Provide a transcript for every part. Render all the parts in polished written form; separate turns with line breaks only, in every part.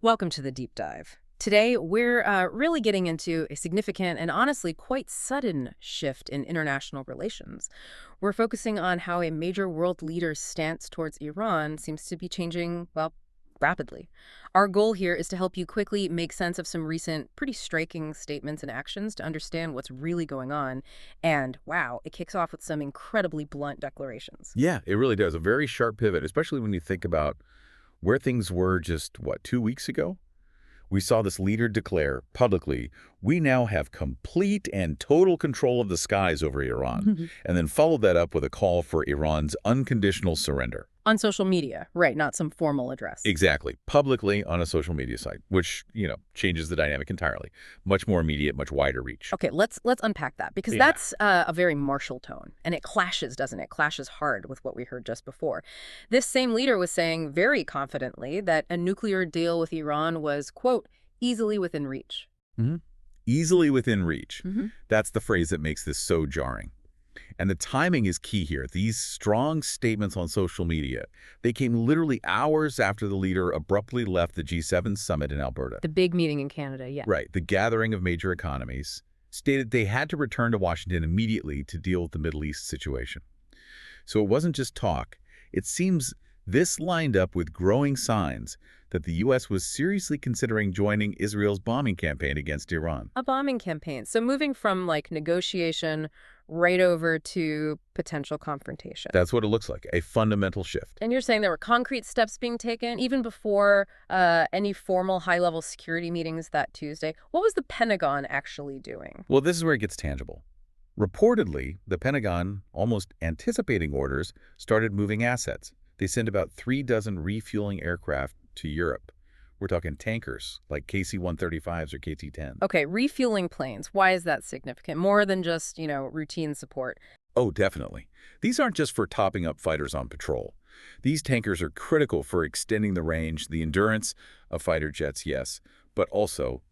Welcome to the deep dive. Today, we're really getting into a significant and honestly quite sudden shift in international relations. We're focusing on how a major world leader's stance towards Iran seems to be changing, well, rapidly. Our goal here is to help you quickly make sense of some recent, pretty striking statements and actions to understand what's really going on. And wow, it kicks off with some incredibly blunt declarations.
Yeah, it really does. A very sharp pivot, especially when you think about where things were just, what, 2 weeks ago? We saw this leader declare publicly, we now have complete and total control of the skies over Iran, and then followed that up with a call for Iran's unconditional surrender.
On social media, right, not some formal address.
Exactly, publicly on a social media site, which, changes the dynamic entirely. Much more immediate, much wider reach.
Okay, let's unpack that because
Yeah.
that's a very martial tone, and it clashes, doesn't it? Clashes hard with what we heard just before. This same leader was saying very confidently that a nuclear deal with Iran was, quote, easily within reach.
Mhm. Easily within reach.
Hmm.
That's the phrase that makes this so jarring. And the timing is key here. These strong statements on social media, they came literally hours after the leader abruptly left the G7 summit in Alberta.
The big meeting in Canada, yeah.
Right, the gathering of major economies, stated they had to return to Washington immediately to deal with the Middle East situation. So it wasn't just talk. It seems this lined up with growing signs that the U.S. was seriously considering joining Israel's bombing campaign against Iran.
A bombing campaign. So moving from like negotiation right over to potential confrontation.
That's what it looks like, a fundamental shift.
And you're saying there were concrete steps being taken even before any formal high-level security meetings that Tuesday. What was the Pentagon actually doing?
Well, this is where it gets tangible. Reportedly, the Pentagon, almost anticipating orders, started moving assets. They sent about 36 refueling aircraft to Europe. We're talking tankers like KC-135s or KT-10.
Okay, refueling planes. Why is that significant? More than just, routine support.
Oh, definitely. These aren't just for topping up fighters on patrol. These tankers are critical for extending the range, the endurance of fighter jets, yes, but also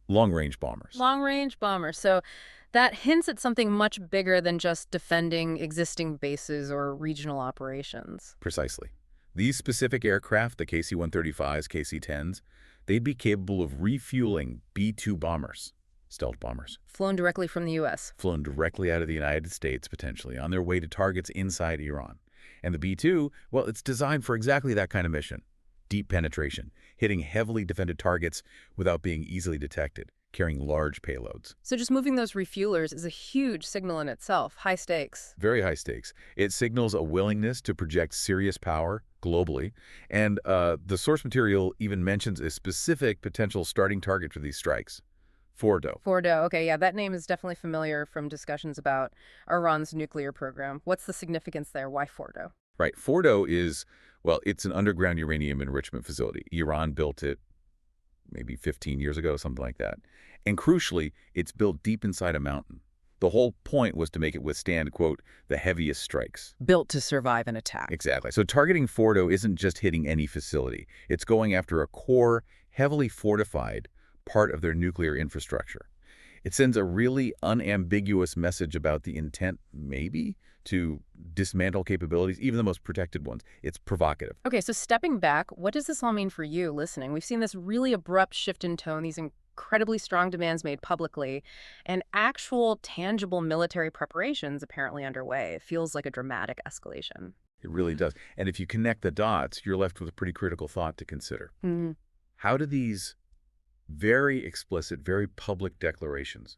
long-range bombers.
Long-range bombers. So that hints at something much bigger than just defending existing bases or regional operations.
Precisely. These specific aircraft, the KC-135s, KC-10s, they'd be capable of refueling B-2 bombers, stealth bombers,
Flown directly from the U.S.
flown directly out of the United States, potentially, on their way to targets inside Iran. And the B-2, well, it's designed for exactly that kind of mission. Deep penetration, hitting heavily defended targets without being easily detected, carrying large payloads.
So just moving those refuelers is a huge signal in itself. High stakes.
Very high stakes. It signals a willingness to project serious power globally, and the source material even mentions a specific potential starting target for these strikes, Fordo.
Fordo. Okay, yeah, that name is definitely familiar from discussions about Iran's nuclear program. What's the significance there? Why Fordo?
Right, Fordo is, well, it's an underground uranium enrichment facility. Iran built it maybe 15 years ago, something like that. And crucially, it's built deep inside a mountain. The whole point was to make it withstand, quote, the heaviest strikes.
Built to survive an attack.
Exactly. So targeting Fordo isn't just hitting any facility. It's going after a core, heavily fortified part of their nuclear infrastructure. It sends a really unambiguous message about the intent, maybe, to dismantle capabilities, even the most protected ones. It's provocative.
Okay, so stepping back, what does this all mean for you listening? We've seen this really abrupt shift in tone, these incredibly strong demands made publicly, and actual tangible military preparations apparently underway. It feels like a dramatic escalation.
It really does. And if you connect the dots, you're left with a pretty critical thought to consider. How do these very explicit, very public declarations,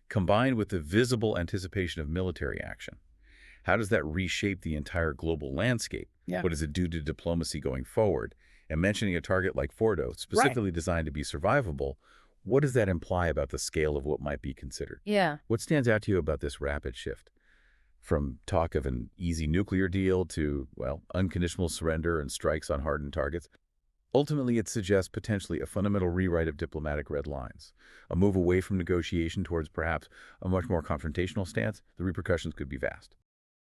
combined with the visible anticipation of military action, how does that reshape the entire global landscape?
Yeah.
What does it do to diplomacy going forward? And mentioning a target like Fordo, specifically designed to be survivable, what does that imply about the scale of what might be considered?
Yeah.
What stands out to you about this rapid shift? From talk of an easy nuclear deal to, well, unconditional surrender and strikes on hardened targets. Ultimately, it suggests potentially a fundamental rewrite of diplomatic red lines, a move away from negotiation towards perhaps a much more confrontational stance. The repercussions could be vast.